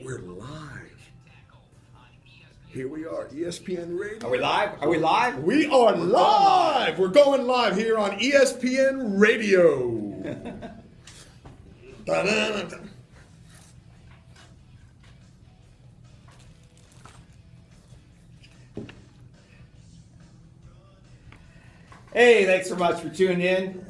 We're live. Here we are, ESPN Radio. Are we live? Are we live? We are live. We're going live here on ESPN Radio. Da-da-da-da. Hey, thanks so much for tuning in.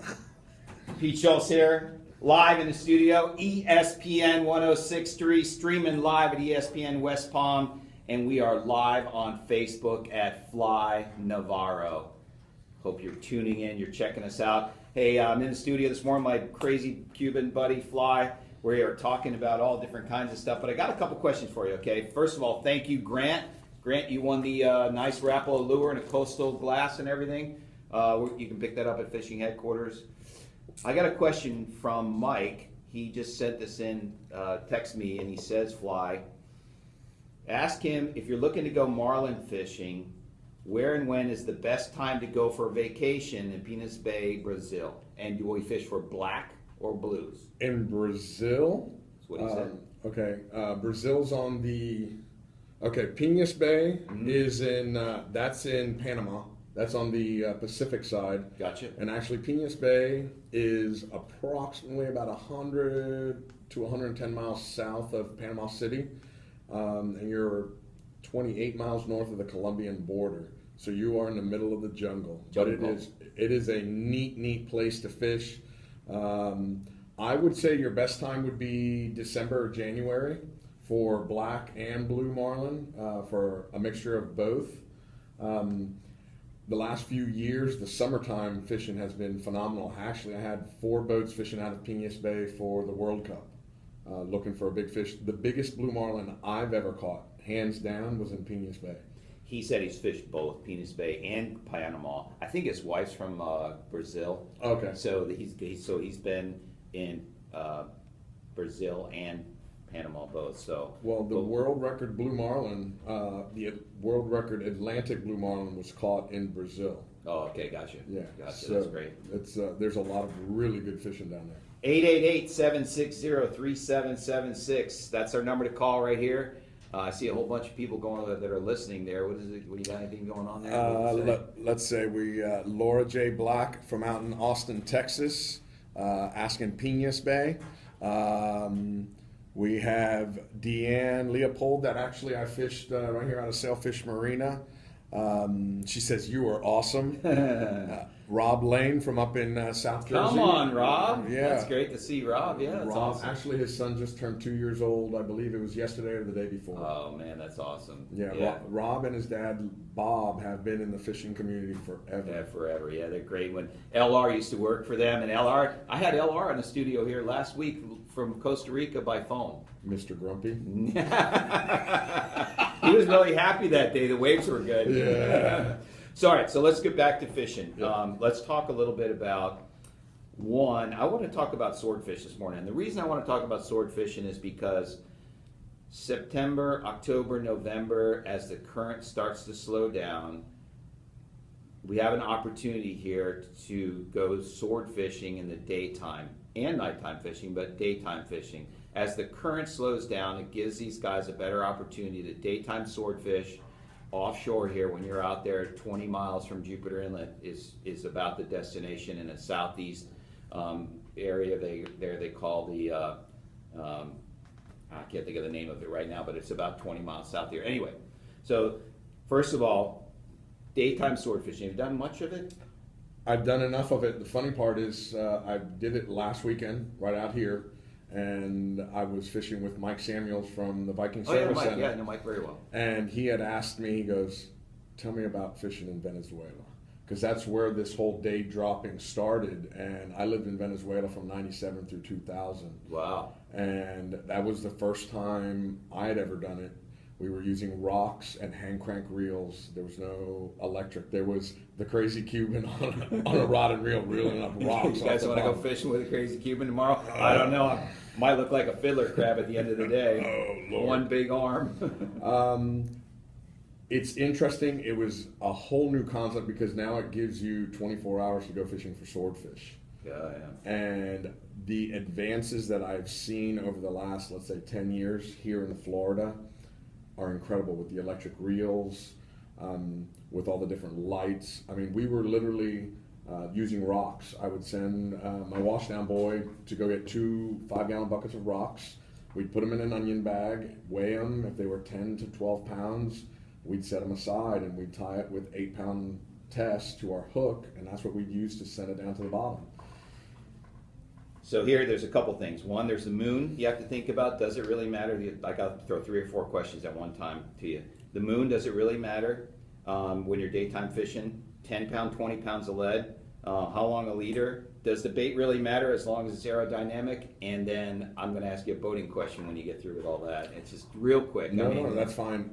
Pete Schultz here, live in the studio, ESPN 106.3, streaming live at ESPN West Palm, and we are live on Facebook at Fly Navarro. Hope you're tuning in, you're checking us out. Hey, I'm in the studio this morning, my crazy Cuban buddy Fly. We are talking about all different kinds of stuff, but I got a couple questions for you, okay? First of all, thank you, Grant. Grant, you won the nice Rapala lure and a coastal glass and everything. You can pick that up at fishing headquarters. I got a question from Mike. He just sent this in, text me, and he says, Fly, ask him if you're looking to go marlin fishing, where and when is the best time to go for a vacation in Pinas Bay, Brazil? And do we fish for black or blues? In Brazil? That's what he said. Okay, Brazil's on the... Okay, Pinas Bay is in, that's in Panama. That's on the Pacific side. Gotcha. And actually, Pinas Bay is approximately about 100 to 110 miles south of Panama City. And you're 28 miles north of the Colombian border. So you are in the middle of the jungle. But it is a neat place to fish. I would say your best time would be December or January for black and blue marlin, for a mixture of both. The last few years, the summertime fishing has been phenomenal. Actually, I had 4 boats fishing out of Pinas Bay for the World Cup, looking for a big fish. The biggest blue marlin I've ever caught, hands down, was in Pinas Bay. He said he's fished both Pinas Bay and Panama. I think his wife's from Brazil. Okay. So he's been in Brazil and Panama both. So well, the world record blue marlin, the world record Atlantic blue marlin was caught in Brazil. Oh, okay, gotcha. Yeah, gotcha. So that's great. It's there's a lot of really good fishing down there. 888-760-3776. That's our number to call right here. I see a whole bunch of people going that are listening there. What is it? What do you got? Anything going on there? Let's say we Laura J. Black from out in Austin, Texas, asking Pinas Bay. We have Deanne Leopold that actually I fished right here out of Sailfish Marina. She says, you are awesome. Rob Lane from up in South Jersey. Come on, Rob. Yeah. That's great to see Rob. Yeah, that's Rob, awesome. actually, his son just turned 2 years old. I believe it was yesterday or the day before. Oh, man, that's awesome. Yeah. Rob and his dad, Bob, have been in the fishing community forever. Yeah, forever. Yeah, they're great. When LR used to work for them, and LR, I had LR in the studio here last week from Costa Rica by phone. Mr. Grumpy. He was really happy that day. The waves were good. Yeah. So, all right, so let's get back to fishing. Yep. Let's talk a little bit about, I want to talk about swordfish this morning. And the reason I want to talk about swordfishing is because September, October, November, as the current starts to slow down, we have an opportunity here to go sword fishing in the daytime and nighttime fishing, but daytime fishing. As the current slows down, it gives these guys a better opportunity to daytime swordfish offshore here. When you're out there 20 miles from Jupiter Inlet is about the destination in a southeast area. They call the, I can't think of the name of it right now, but it's about 20 miles south here. Anyway, so first of all, daytime swordfishing. Have you done much of it? I've done enough of it. The funny part is I did it last weekend right out here, and I was fishing with Mike Samuels from the Viking Service Mike, Center. yeah, I know Mike very well. And he had asked me, he goes, tell me about fishing in Venezuela. Because that's where this whole day dropping started. And I lived in Venezuela from 97 through 2000. Wow. And that was the first time I had ever done it. We were using rocks and hand crank reels. There was no electric. There was the crazy Cuban on a rod and reel reeling up rocks. You guys want to go fishing with a crazy Cuban tomorrow? I don't know. Might look like a fiddler crab at the end of the day. Oh, Lord. One big arm. It's interesting. It was a whole new concept because now it gives you 24 hours to go fishing for swordfish. Yeah. And the advances that I've seen over the last, let's say, 10 years here in Florida are incredible with the electric reels, with all the different lights. I mean, we were literally using rocks. I would send my washdown boy to go get 2 5-gallon buckets of rocks. We'd put them in an onion bag, weigh them. If they were 10 to 12 pounds, we'd set them aside and we'd tie it with 8-pound tests to our hook, and that's what we'd use to send it down to the bottom. So here, there's a couple things. One, there's the moon you have to think about. Does it really matter? I got to throw 3 or 4 questions at one time to you. The moon, does it really matter when you're daytime fishing? 10 pound, 20 pounds of lead. How long a leader? Does the bait really matter as long as it's aerodynamic? And then I'm going to ask you a boating question when you get through with all that. It's just real quick. No, that's fine.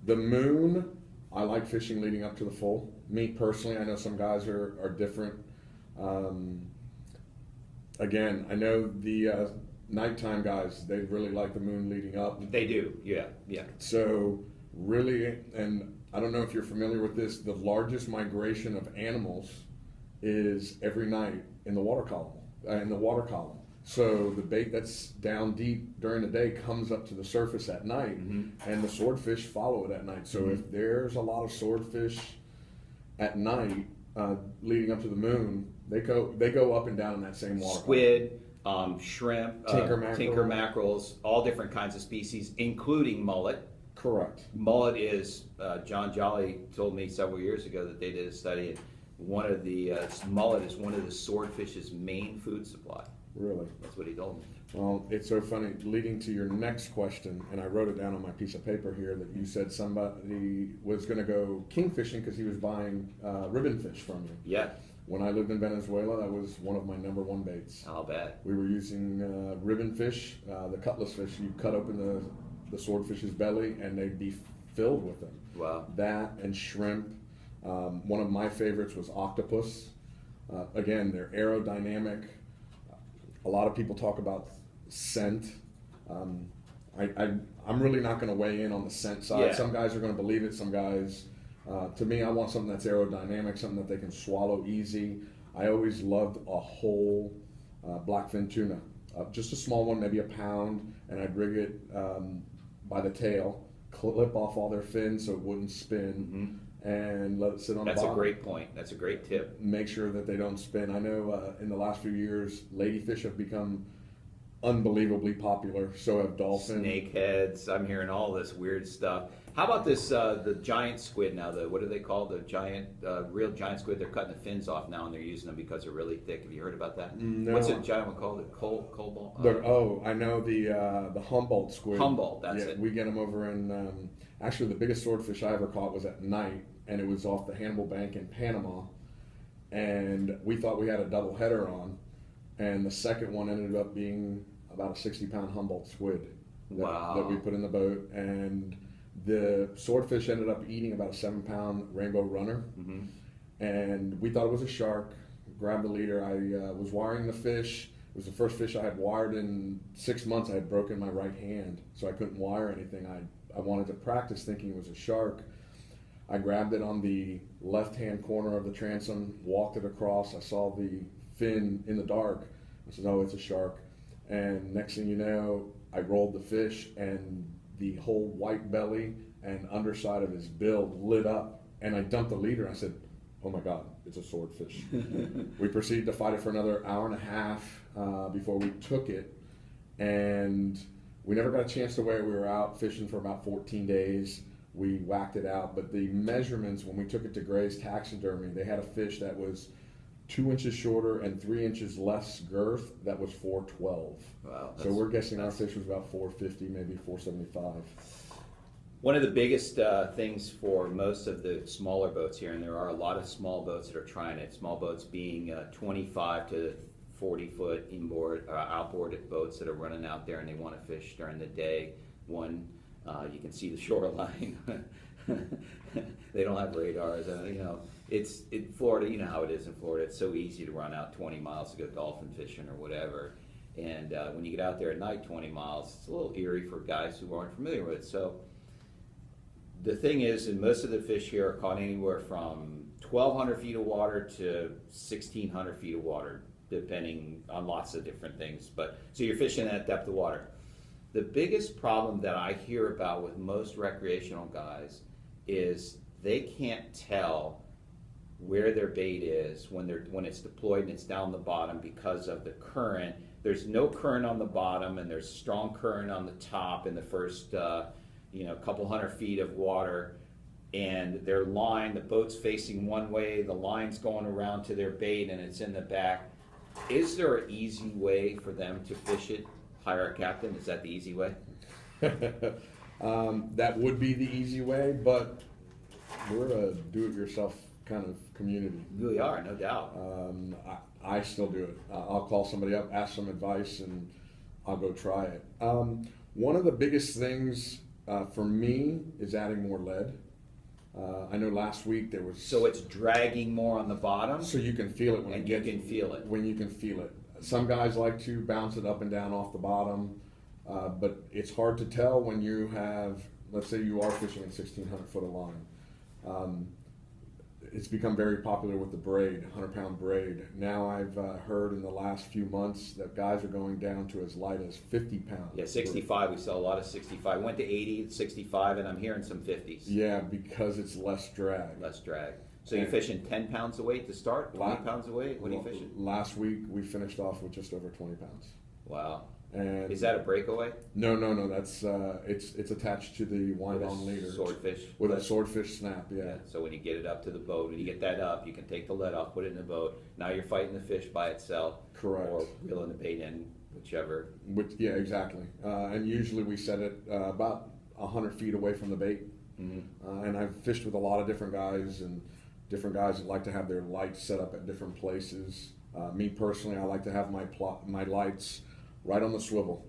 The moon, I like fishing leading up to the full. Me personally, I know some guys are different. Again, I know the nighttime guys, they really like the moon leading up. They do, yeah. So really, and I don't know if you're familiar with this, the largest migration of animals is every night in the water column. So the bait that's down deep during the day comes up to the surface at night, and the swordfish follow it at night. So if there's a lot of swordfish at night leading up to the moon, they go up and down in that same water. Squid, shrimp, tinker mackerel. mackerels, all different kinds of species, including mullet. Correct. Mullet is, John Jolly told me several years ago that they did a study, and one of the mullet is one of the swordfish's main food supply. Really? That's what he told me. Well, it's so funny, leading to your next question, and I wrote it down on my piece of paper here, that you said somebody was going to go king fishing because he was buying ribbon fish from you. Yeah. When I lived in Venezuela, that was one of my #1 baits. I'll bet. We were using ribbon fish, the cutlass fish. You cut open the swordfish's belly and they'd be filled with them. Wow. That and shrimp. One of my favorites was octopus. Again, they're aerodynamic. A lot of people talk about scent. I'm really not going to weigh in on the scent side. Yeah. Some guys are going to believe it. Some guys, to me, I want something that's aerodynamic, something that they can swallow easy. I always loved a whole blackfin tuna, just a small one, maybe a pound, and I'd rig it by the tail, clip off all their fins so it wouldn't spin, and let it sit on the bottom. That's a great point. That's a great tip. Make sure that they don't spin. I know in the last few years, ladyfish have become unbelievably popular. So have dolphins. Snakeheads. I'm hearing all this weird stuff. How about this, the giant squid now? What do they call the giant, real giant squid? They're cutting the fins off now and they're using them because they're really thick. Have you heard about that? No. What's a giant one called? The cobalt? I know the Humboldt squid. Humboldt, that's it. We get them over in, actually the biggest swordfish I ever caught was at night, and it was off the Hannibal Bank in Panama. And we thought we had a double header on, and the second one ended up being about a 60-pound Humboldt squid that we put in the boat. And the swordfish ended up eating about a 7-pound rainbow runner. And we thought it was a shark. Grabbed the leader. I was wiring the fish. It was the first fish I had wired in 6 months. I had broken my right hand, so I couldn't wire anything. I wanted to practice thinking it was a shark. I grabbed it on the left-hand corner of the transom, walked it across. I saw the fin in the dark. I said, oh, it's a shark. And next thing you know, I rolled the fish, and the whole white belly and underside of his bill lit up. And I dumped the leader. I said, oh my God, it's a swordfish. We proceeded to fight it for another hour and a half before we took it. And we never got a chance to weigh it. We were out fishing for about 14 days. We whacked it out. But the measurements, when we took it to Gray's Taxidermy, they had a fish that was 2 inches shorter and 3 inches less girth. That was 412. Wow. So we're guessing our fish was about 450, maybe 475. One of the biggest things for most of the smaller boats here, and there are a lot of small boats that are trying it, small boats being 25 to 40-foot inboard, outboard boats that are running out there and they want to fish during the day. One, you can see the shoreline. They don't have radars. It's in Florida. You know how it is in Florida. It's so easy to run out 20 miles to go dolphin fishing or whatever. And when you get out there at night 20 miles, it's a little eerie for guys who aren't familiar with it. So the thing is, and most of the fish here are caught anywhere from 1,200 feet of water to 1,600 feet of water. depending on lots of different things. But so you're fishing at depth of water. The biggest problem that I hear about with most recreational guys is they can't tell where their bait is when it's deployed and it's down the bottom because of the current. There's no current on the bottom, and there's strong current on the top in the first couple hundred feet of water. And their line, the boat's facing one way, the line's going around to their bait, and it's in the back. Is there an easy way for them to fish it? Hire a captain? Is that the easy way? That would be the easy way, but we're a do-it-yourself kind of community. You really are, no doubt. I still do it. I'll call somebody up, ask some advice, and I'll go try it. One of the biggest things for me is adding more lead. I know last week there was... So it's dragging more on the bottom? So you can feel it when you can feel it. When you can feel it. Some guys like to bounce it up and down off the bottom, but it's hard to tell when you have, let's say you are fishing at 1,600 foot of line. It's become very popular with the braid, 100-pound braid. Now I've heard in the last few months that guys are going down to as light as 50 pounds. Yeah, 65. We sell a lot of 65. Went to 80, 65, and I'm hearing some 50s. Yeah, because it's less drag. Less drag. So you're fishing 10 pounds of weight to start? 20 pounds of weight? What are you fishing? Last week we finished off with just over 20 pounds. Wow. And is that a breakaway? No. That's it's attached to the wind-on leader. Swordfish. With a swordfish snap, yeah. So when you get it up to the boat, when you get that up, you can take the lead off, put it in the boat. Now you're fighting the fish by itself. Correct. Or reeling the bait in, whichever. Yeah, exactly. And usually we set it about 100 feet away from the bait. Mm-hmm. And I've fished with a lot of different guys, and different guys that like to have their lights set up at different places. Me personally, I like to have my lights right on the swivel,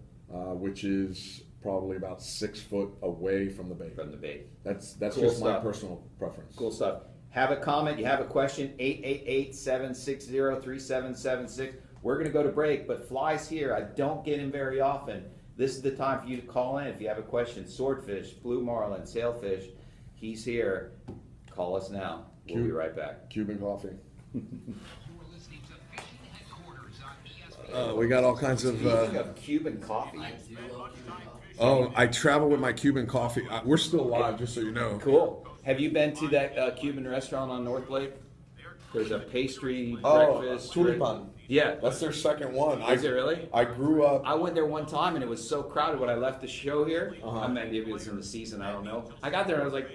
which is probably about 6 foot away from the bait. From the bait. That's cool just stuff. my personal preference. Cool stuff. Have a comment, you have a question, 888-760-3776. We're going to go to break, but Fly's here. I don't get him very often. This is the time for you to call in if you have a question. Swordfish, blue marlin, sailfish, he's here. Call us now. We'll be right back. Cuban coffee. We got all kinds of... Speaking of Cuban coffee. Oh, I travel with my Cuban coffee. We're still live, just so you know. Cool. Have you been to that Cuban restaurant on North Lake? There's a pastry breakfast. Tulipan. Yeah. That's their second one. Is it really? I grew up... I went there one time, and it was so crowded when I left the show here. Maybe it was in the season, I don't know. I got there, and I was like...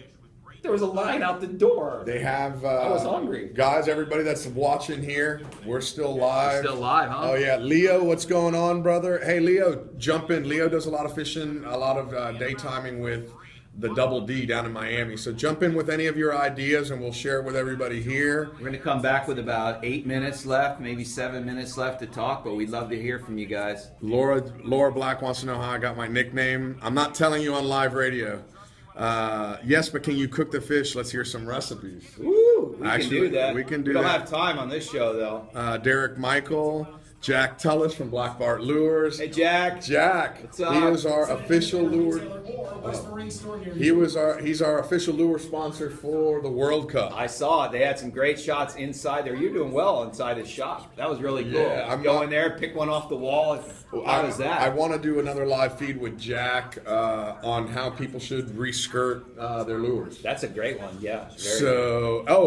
There was a line out the door. They have... I was hungry. Guys, everybody that's watching here, we're still live. Still live, huh? Oh, yeah. Leo, what's going on, brother? Hey, Leo, jump in. Leo does a lot of fishing, a lot of daytiming with the Double D down in Miami. So jump in with any of your ideas, and we'll share it with everybody here. We're going to come back with about 8 minutes left, maybe 7 minutes left to talk, but we'd love to hear from you guys. Laura Black wants to know how I got my nickname. I'm not telling you on live radio. Yes, but can you cook the fish? Let's hear some recipes. Ooh, we can do that. We can do that. We that. don't have time on this show, though. Derek Michael, Jack Tullis from Black Bart Lures. Hey, Jack. Jack. What's up? He is our official lure. He's our official lure sponsor for the World Cup. I saw it. They had some great shots inside there. You're doing well inside his shop. That was really cool. Yeah, Go in there, pick one off the wall. How was that? I want to do another live feed with Jack on how people should reskirt their lures. That's a great one. Yeah.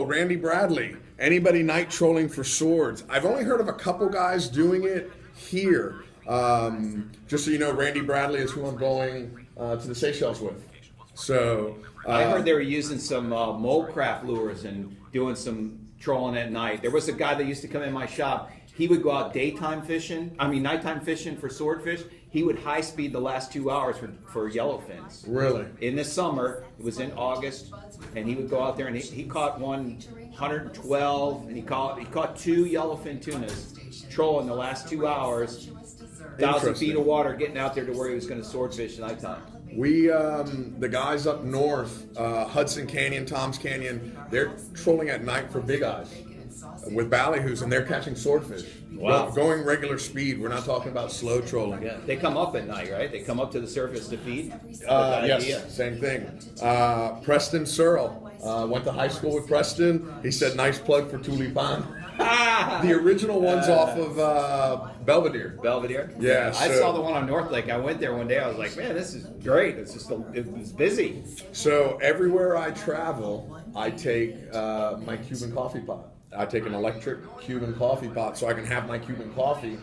Randy Bradley. Anybody night trolling for swords? I've only heard of a couple guys doing it here. Just so you know, Randy Bradley is who I'm going to the Seychelles with. So I heard they were using some Molecraft lures and doing some trolling at night. There was a guy that used to come in my shop. He would go out nighttime fishing for swordfish. He would high speed the last 2 hours for yellowfins. Really? In the summer, it was in August, and he would go out there and he caught 112, and he caught 2 yellowfin tunas trolling the last 2 hours, 1,000 feet of water, getting out there to where he was going to swordfish at nighttime. We, the guys up north, Hudson Canyon, Tom's Canyon, they're trolling at night for big eyes with ballyhoos, and they're catching swordfish. Wow. Going regular speed. We're not talking about slow trolling. Yeah, they come up at night, right? They come up to the surface to feed? Yes, same thing. Preston Searle. Went to high school with Preston. He said, nice plug for Tulipan. The original one's off of Belvedere. Belvedere? Yeah, I so- saw the one on North Lake. I went there one day. I was like, man, this is great. It's just, it's busy. So everywhere I travel, I take my Cuban coffee pot. I take an electric Cuban coffee pot so I can have my Cuban coffee.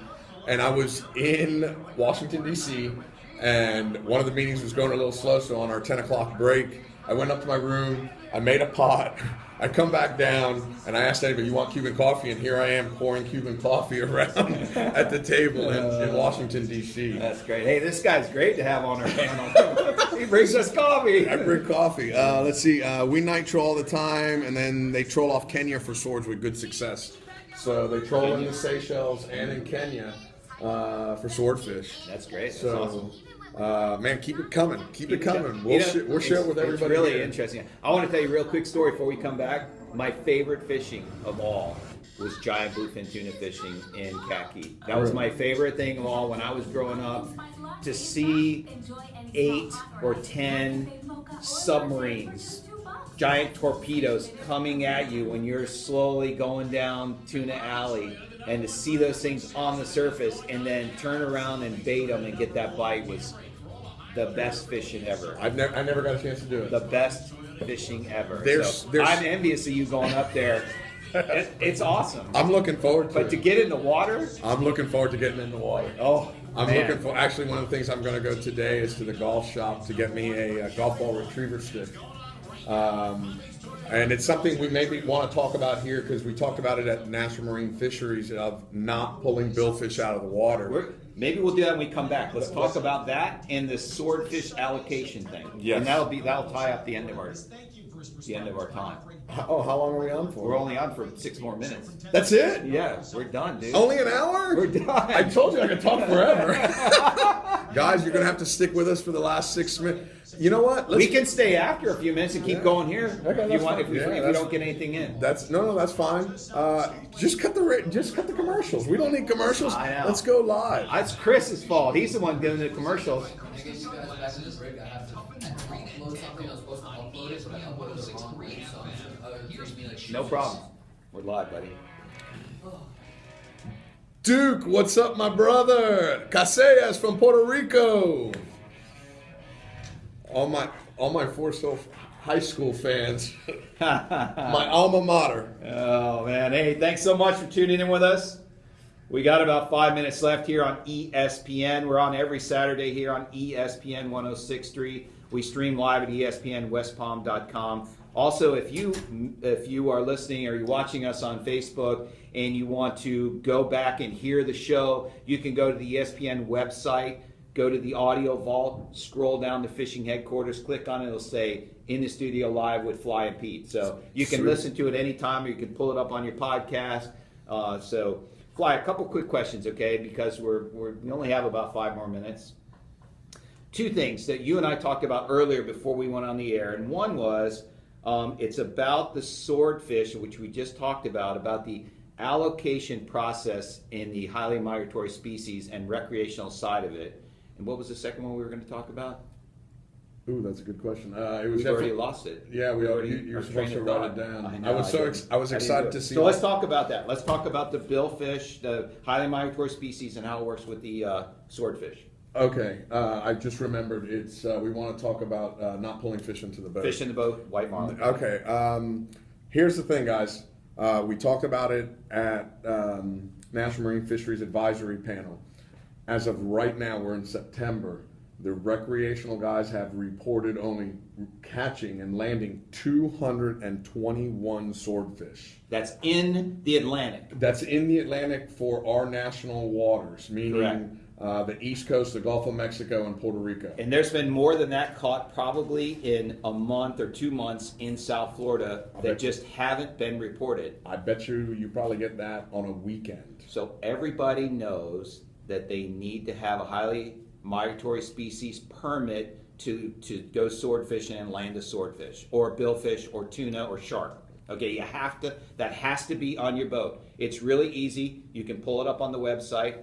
And I was in Washington, D.C., and one of the meetings was going a little slow, so on our 10 o'clock break, I went up to my room, I made a pot, I come back down, and I asked anybody, you want Cuban coffee? And here I am pouring Cuban coffee around at the table in Washington, D.C. That's great. Hey, this guy's great to have on our panel. He brings us coffee. I bring coffee. Let's see, we night troll all the time, and then they troll off Kenya for swords with good success. So they troll in the Seychelles and in Kenya for swordfish. That's great. That's So, awesome. man, keep it coming. Keep it coming. We'll, You know, we'll share it with everybody. It's really here. interesting. I want to tell you a real quick story before we come back. My favorite fishing of all was giant bluefin tuna fishing in Khaki. That was my favorite thing of all when I was growing up. To see 8 or 10 submarines, giant torpedoes coming at you when you're slowly going down Tuna Alley, and to see those things on the surface and then turn around and bait them and get that bite was the best fishing ever. I never got a chance to do it. The best fishing ever. There's- I'm envious of you going up there. It's awesome. I'm looking forward to But it. to get in the water, I'm looking forward to getting in the water. oh, I'm man. looking for. Actually, one of the things I'm going to go today is to the golf shop to get me a golf ball retriever stick. And it's something we maybe want to talk about here because we talked about it at National Marine Fisheries of not pulling billfish out of the water. Maybe we'll do that when we come back. Let's talk about that and the swordfish allocation thing. Yes. And that'll tie up the end of our time. Oh, how long are we on for? We're only on for 6 more minutes. That's it? Yeah, we're done, dude. Only an hour? We're done. I told you I could talk forever. Guys, you're going to have to stick with us for the last 6 minutes. You know what? We can stay after a few minutes and keep going here Okay, if you that's want. fine. If we Yeah, don't get anything in. That's that's fine. Just cut the commercials. We don't need commercials. I know. Let's go live. That's Chris's fault. He's the one doing the commercials. I get you guys back in the break. I have to upload something I was supposed to upload it, but I uploaded the wrong one, so it takes me like No problem. We're live, buddy. Duke, what's up, my brother? Casellas from Puerto Rico. All my Forest Hill high school fans. My alma mater. Oh, man. Hey, thanks so much for tuning in with us. We got about 5 minutes left here on ESPN. We're on every Saturday here on ESPN 106.3. We stream live at espnwestpalm.com. Also, if you are listening or you're watching us on Facebook and you want to go back and hear the show, you can go to the ESPN website, go to the audio vault, scroll down to Fishing Headquarters, click on it, it'll say In the Studio Live with Fly and Pete. So you can Sweet. listen to it anytime, or you can pull it up on your podcast. So Fly, a couple quick questions, okay? Because we only have about 5 more minutes. 2 things that you and I talked about earlier before we went on the air, and one was it's about the swordfish, which we just talked about the allocation process in the highly migratory species and recreational side of it. And what was the second one we were going to talk about? Ooh, that's a good question. It was We've already definitely lost it. Yeah, you're our supposed train to of write it thought. down. I I know, was didn't. I was I didn't excited do to it. see. So let's talk about that. Let's talk about the billfish, the highly migratory species, and how it works with the swordfish. Okay, I just remembered. It's we want to talk about not pulling fish into the boat. Fish in the boat, white marlin. Okay, here's the thing, guys. We talked about it at National Marine Fisheries Advisory Panel. As of right now, we're in September. The recreational guys have reported only catching and landing 221 swordfish. That's in the Atlantic. That's in the Atlantic for our national waters, meaning Correct. the East Coast, the Gulf of Mexico, and Puerto Rico. And there's been more than that caught probably in a month or 2 months in South Florida that just haven't been reported. I bet you probably get that on a weekend. So everybody knows that they need to have a highly migratory species permit to go swordfishing and land a swordfish or billfish or tuna or shark. Okay, you have to. That has to be on your boat. It's really easy. You can pull it up on the website.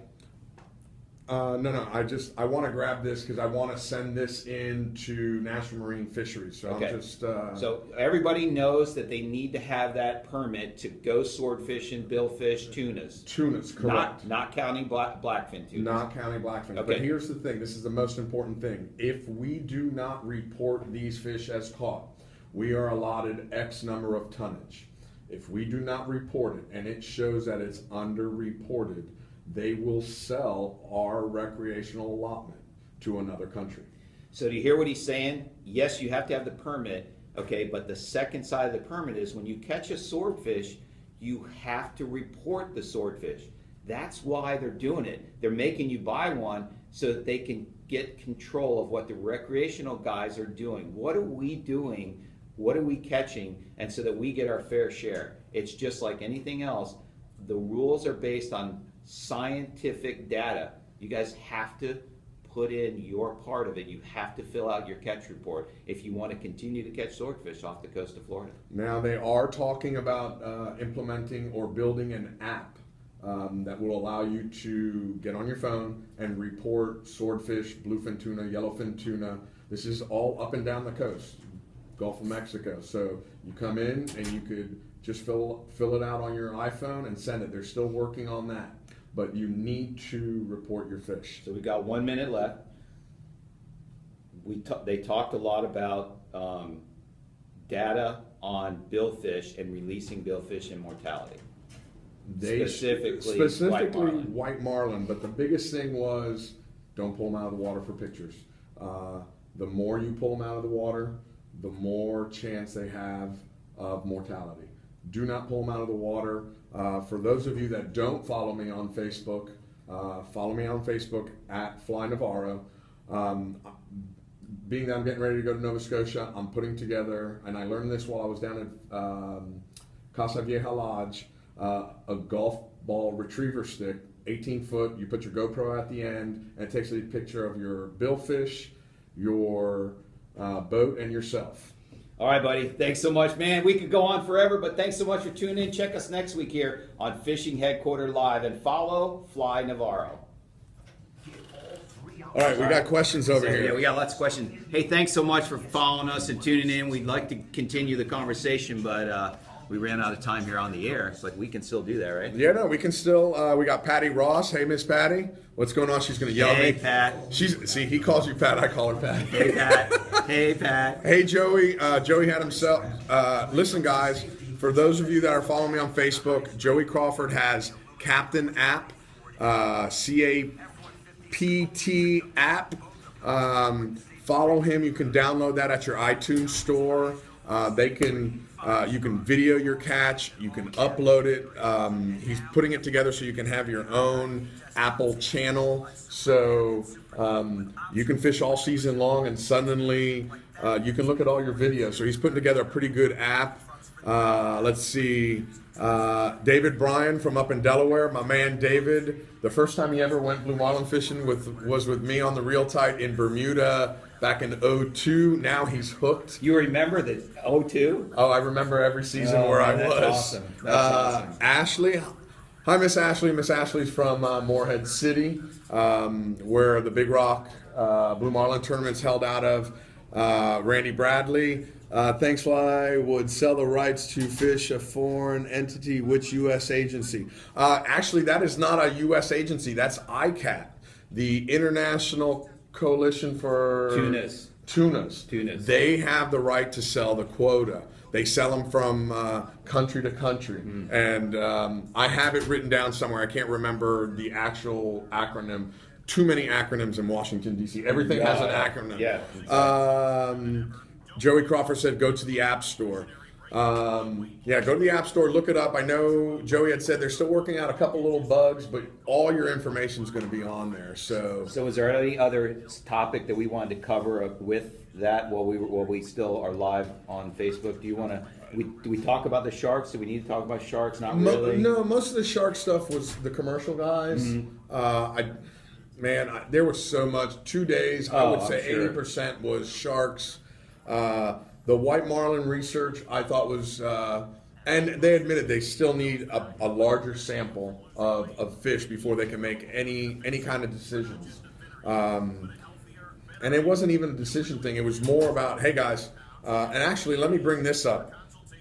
No. I want to grab this because I want to send this into National Marine Fisheries. So Okay. I'm just. So everybody knows that they need to have that permit to go swordfishing, billfish, tunas. Tunas, correct. Not counting blackfin tunas. Not counting blackfin. Okay. But here's the thing. This is the most important thing. If we do not report these fish as caught, we are allotted X number of tonnage. If we do not report it and it shows that it's underreported, they will sell our recreational allotment to another country. So do you hear what he's saying? Yes, you have to have the permit, okay, but the second side of the permit is when you catch a swordfish, you have to report the swordfish. That's why they're doing it. They're making you buy one so that they can get control of what the recreational guys are doing. What are we doing? What are we catching? And so that we get our fair share. It's just like anything else. The rules are based on scientific data. You guys have to put in your part of it. You have to fill out your catch report if you want to continue to catch swordfish off the coast of Florida. Now they are talking about implementing or building an app that will allow you to get on your phone and report swordfish, bluefin tuna, yellowfin tuna. This is all up and down the coast, Gulf of Mexico. So you come in and you could just fill it out on your iPhone and send it. They're still working on that. But you need to report your fish. So we've got 1 minute left. They talked a lot about data on billfish and releasing billfish in mortality. Specifically white marlin. But the biggest thing was don't pull them out of the water for pictures. The more you pull them out of the water, the more chance they have of mortality. Do not pull them out of the water. For those of you that don't follow me on Facebook, follow me on Facebook at Fly Navarro. Being that I'm getting ready to go to Nova Scotia, I'm putting together, and I learned this while I was down at Casa Vieja Lodge, a golf ball retriever stick, 18 foot. You put your GoPro at the end, and it takes a picture of your billfish, your boat, and yourself. All right, buddy. Thanks so much, man. We could go on forever, but thanks so much for tuning in. Check us next week here on Fishing Headquarters Live, and follow Fly Navarro. All right, we got questions over here. Yeah, we got lots of questions. Hey, thanks so much for following us and tuning in. We'd like to continue the conversation, but we ran out of time here on the air. It's like we can still do that, right? Yeah, no, we can still. We got Patty Ross. Hey, Miss Patty. What's going on? She's going to yell at me. Hey, Pat. See, he calls you Pat. I call her Pat. Hey, Pat. Hey, Pat. Hey, Joey. Joey had himself. Listen, guys, for those of you that are following me on Facebook, Joey Crawford has Captain App, CAPT app. Follow him. You can download that at your iTunes store. You can video your catch. You can upload it. He's putting it together so you can have your own Apple channel. So you can fish all season long, and suddenly you can look at all your videos. So he's putting together a pretty good app. Let's see. David Bryan from up in Delaware, my man David. The first time he ever went blue marlin fishing was with me on the Reel Tight in Bermuda back in 2002. Now he's hooked. You remember the 2002? Oh, I remember every season where I was. Awesome. That's awesome. Ashley. Hi, Miss Ashley. Miss Ashley's from Morehead City, where the Big Rock Blue Marlin tournament's held out of. Randy Bradley. Thanks, Fly would sell the rights to fish a foreign entity. Which U.S. agency? Actually, that is not a U.S. agency. That's ICAT, the International Coalition for Tunas. They have the right to sell the quota. They sell them from country to country. And I have it written down somewhere. I can't remember the actual acronym. Too many acronyms in Washington, D.C. Everything has an acronym. Yeah. Joey Crawford said, go to the App Store. Go to the App Store, look it up. I know Joey had said they're still working out a couple little bugs, but all your information is going to be on there. So is there any other topic that we wanted to cover with that while we still are live on Facebook? Do you want to? Do we talk about the sharks? Do we need to talk about sharks? Not really. No, most of the shark stuff was the commercial guys. There was so much. 2 days, I would say 80% was sharks. The white marlin research I thought was And they admitted they still need a larger sample of fish before they can make any kind of decisions. And it wasn't even a decision thing. It was more about, hey guys, and actually let me bring this up.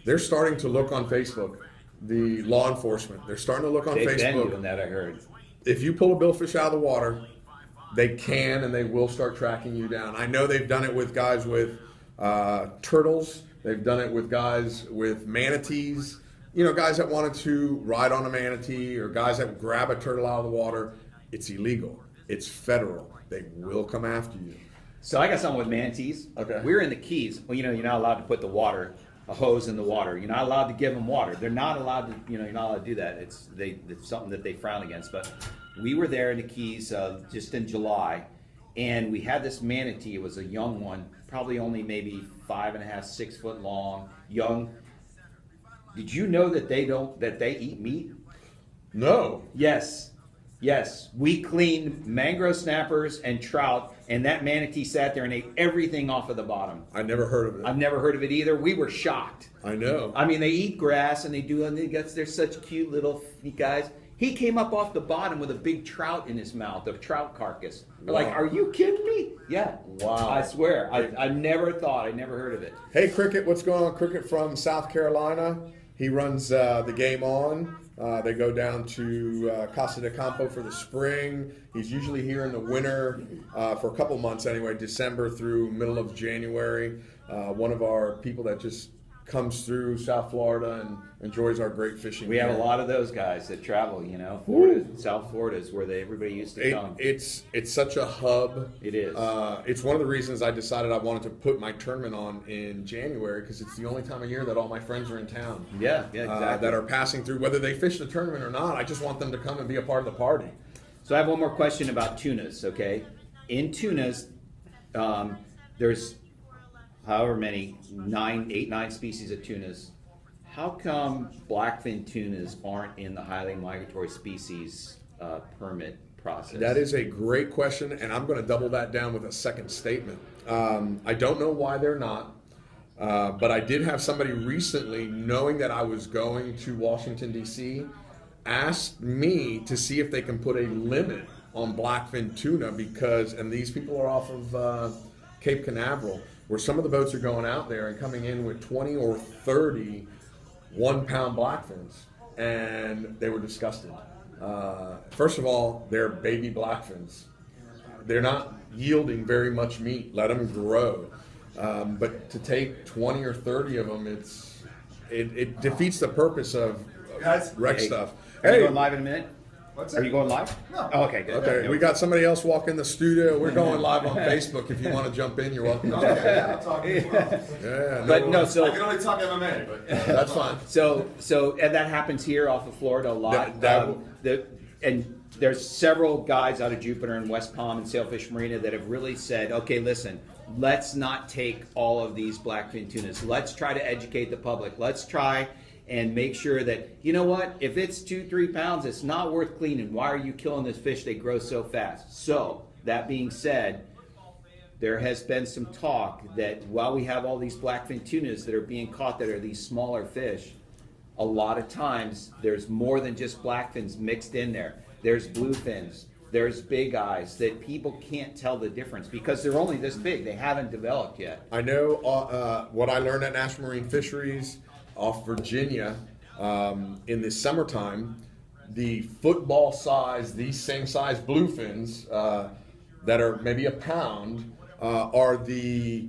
They're starting to look on Facebook, the law enforcement. They're starting to look on They've Facebook. been doing that, I heard. If you pull a billfish out of the water, they can and they will start tracking you down. I know they've done it with guys with turtles. They've done it with guys with manatees. You know, guys that wanted to ride on a manatee or guys that grab a turtle out of the water. It's illegal. It's federal. They will come after you. So I got something with manatees. Okay. We're in the Keys. Well, you're not allowed to put a hose in the water. You're not allowed to give them water. They're not allowed to, you're not allowed to do that. It's something that they frown against. But we were there in the Keys just in July, and we had this manatee. It was a young one, probably only maybe 5.5, 6 foot long, young. Did you know that they eat meat? No. Yes. We cleaned mangrove snappers and trout, and that manatee sat there and ate everything off of the bottom. I never heard of it. I've never heard of it either. We were shocked. I know. I mean, they eat grass and they're such cute little guys. He came up off the bottom with a big trout in his mouth, a trout carcass. We're like, are you kidding me? Yeah. Wow. I swear. I never heard of it. Hey, Cricket, what's going on? Cricket from South Carolina. He runs the Game On. They go down to Casa de Campo for the spring. He's usually here in the winter for a couple months anyway, December through middle of January. One of our people that just comes through South Florida and enjoys our great fishing. We have a lot of those guys that travel, Florida, South Florida is where everybody used to come. It's such a hub. It is. It's one of the reasons I decided I wanted to put my tournament on in January, because it's the only time of year that all my friends are in town. Yeah, exactly. That are passing through, whether they fish the tournament or not. I just want them to come and be a part of the party. So I have one more question about tunas, okay? In tunas, there's however many, 9 species of tunas. How come blackfin tunas aren't in the highly migratory species permit process? That is a great question, and I'm going to double that down with a second statement. I don't know why they're not, but I did have somebody recently, knowing that I was going to Washington, D.C., asked me to see if they can put a limit on blackfin tuna and these people are off of Cape Canaveral, where some of the boats are going out there and coming in with 20 or 30 1-pound blackfins, and they were disgusted. First of all, they're baby blackfins. They're not yielding very much meat. Let them grow. But to take 20 or 30 of them, it defeats the purpose of wreck stuff. Are you going live in a minute? What's Are you going live? No. Oh, okay, good. Okay, we got somebody else walk in the studio. We're going live on Facebook. If you want to jump in, you're welcome to. Okay, I'll talk as well. Yeah, But no, I so can only talk MMA, but that's fine. So and that happens here off of Florida a lot. And there's several guys out of Jupiter and West Palm and Sailfish Marina that have really said, okay, listen, let's not take all of these blackfin tunas. Let's try to educate the public. Let's try and make sure that, you know what, if it's 2-3 pounds, it's not worth cleaning. Why are you killing this fish? They grow so fast. So, that being said, there has been some talk that while we have all these blackfin tunas that are being caught that are these smaller fish, a lot of times there's more than just blackfins mixed in there. There's bluefins, there's big eyes that people can't tell the difference because they're only this big. They haven't developed yet. I know what I learned at National Marine Fisheries off Virginia in the summertime, the football size, these same size bluefins that are maybe a pound are the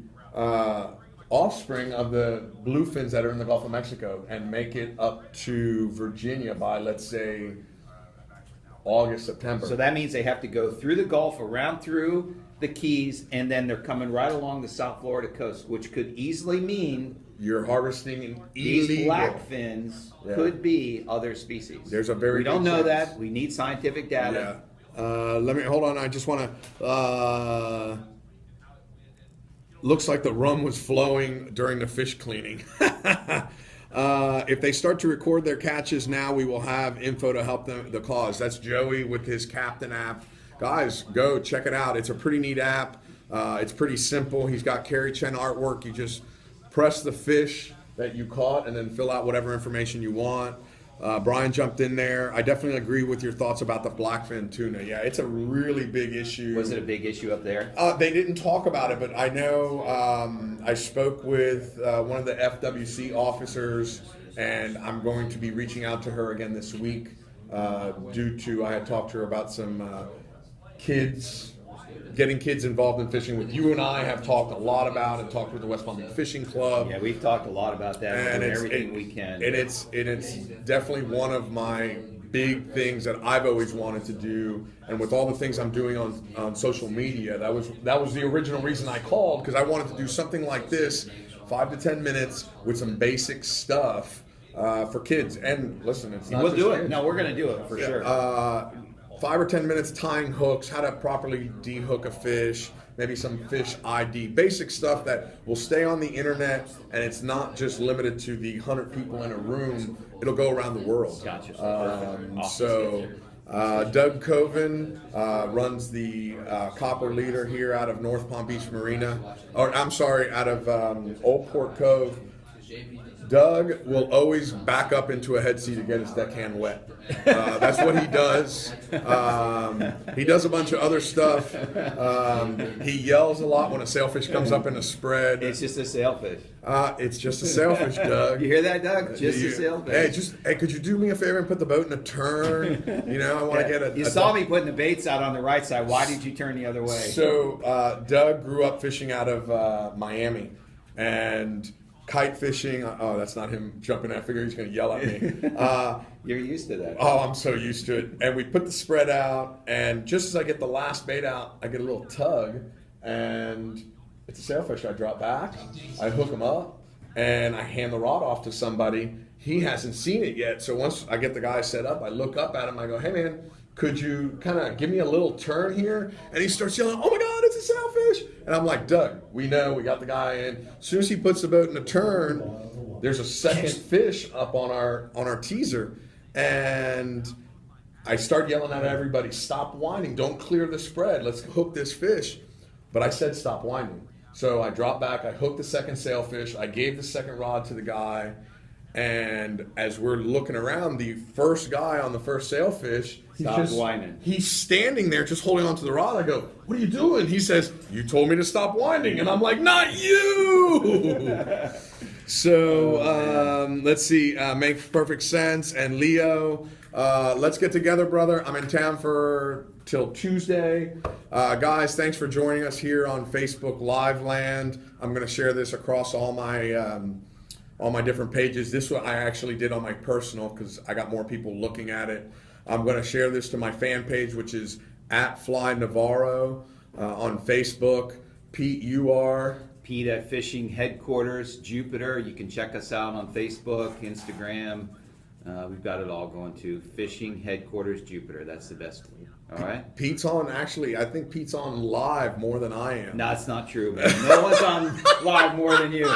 offspring of the bluefins that are in the Gulf of Mexico and make it up to Virginia by, let's say, August, September. So that means they have to go through the Gulf, around through the Keys, and then they're coming right along the South Florida coast, which could easily mean you're harvesting an these illegal. blackfins could be other species. There's a very we don't good know chance. that. We need scientific data. Yeah. Let me hold on. I just want to. Looks like the rum was flowing during the fish cleaning. If they start to record their catches now, we will have info to help them the cause. That's Joey with his Captain app. Guys, go check it out. It's a pretty neat app. It's pretty simple. He's got Carrie Chen artwork. You just press the fish, that you caught and then fill out whatever information you want. Brian jumped in there. I definitely agree with your thoughts about the blackfin tuna. Yeah, it's a really big issue. Was it a big issue up there? They didn't talk about it, but I know I spoke with one of the FWC officers, and I'm going to be reaching out to her again this week due to I had talked to her about some getting kids involved in fishing. With you and I have talked a lot about and talked with the West Palm Beach Fishing Club. Yeah, we've talked a lot about that and everything we can. And it's definitely one of my big things that I've always wanted to do. And with all the things I'm doing on social media, that was the original reason I called, because I wanted to do something like this, 5 to 10 minutes with some basic stuff for kids. And listen, it's not We'll just do it. kids. No, we're going to do it for sure. 5 or 10 minutes tying hooks, how to properly de-hook a fish, maybe some fish ID, basic stuff that will stay on the internet, and it's not just limited to the 100 people in a room. It'll go around the world. Gotcha. So Doug Coven runs the Copper Leader here out of North Palm Beach Marina, out of Old Port Cove. Doug will always back up into a head sea to get his deckhand wet. That's what he does. He does a bunch of other stuff. He yells a lot when a sailfish comes up in a spread. It's just a sailfish. It's just a sailfish, Doug. You hear that, Doug? Just a sailfish. Hey, could you do me a favor and put the boat in a turn? I want to get a. You saw me putting the baits out on the right side. Why did you turn the other way? So Doug grew up fishing out of Miami, and kite fishing. Oh, that's not him jumping. I figure he's going to yell at me. You're used to that. Oh, I'm so used to it. And we put the spread out, and just as I get the last bait out, I get a little tug, and it's a sailfish. I drop back, I hook him up, and I hand the rod off to somebody. He hasn't seen it yet, so once I get the guy set up, I look up at him. I go, "Hey, man, could you kind of give me a little turn here?" And he starts yelling, "Oh my God, it's a sailfish!" And I'm like, "Doug, we know, we got the guy in." As soon as he puts the boat in a turn, there's a second fish up on our teaser, and I start yelling at everybody, "Stop whining! Don't clear the spread. Let's hook this fish." But I said, "Stop whining." So I dropped back. I hooked the second sailfish. I gave the second rod to the guy, and as we're looking around, the first guy on the first sailfish, Stop whining. He's standing there just holding onto the rod. I go, "What are you doing?" He says, "You told me to stop whining." And I'm like, "Not you!" So let's see. Makes perfect sense. And Leo, let's get together, brother. I'm in town till Tuesday. Guys, thanks for joining us here on Facebook Live Land. I'm going to share this across all my different pages. This one I actually did on my personal because I got more people looking at it. I'm going to share this to my fan page, which is @FlyNavarro on Facebook. Pete, you are? Pete at Fishing Headquarters, Jupiter. You can check us out on Facebook, Instagram. We've got it all going to Fishing Headquarters, Jupiter. That's the best one. All right? Pete's on, actually, I think Pete's on live more than I am. No, it's not true, man. No one's on live more than you.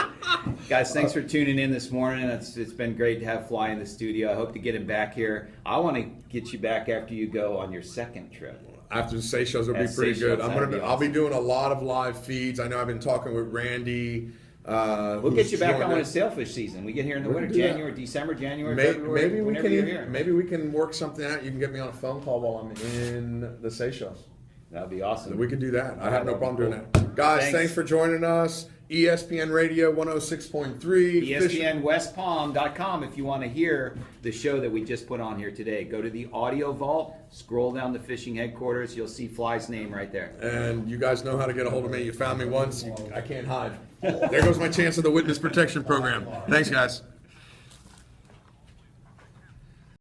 Guys, thanks for tuning in this morning. It's been great to have Fly in the studio. I hope to get him back here. I want to get you back after you go on your second trip. After the Seychelles will be pretty good. I'll be doing a lot of live feeds. I know I've been talking with Randy. We'll get you back on when it's sailfish season. We get here in the winter, January, December, January, February. Maybe we can work something out. You can get me on a phone call while I'm in the Seychelles. That'd be awesome. We could do that. I have no problem doing that. Guys, thanks for joining us. ESPN Radio 106.3. ESPNWestPalm.com if you want to hear the show that we just put on here today. Go to the audio vault, scroll down to Fishing Headquarters. You'll see Fly's name right there. And you guys know how to get a hold of me. You found me once. I can't hide. There goes my chance of the witness protection program. Thanks, guys.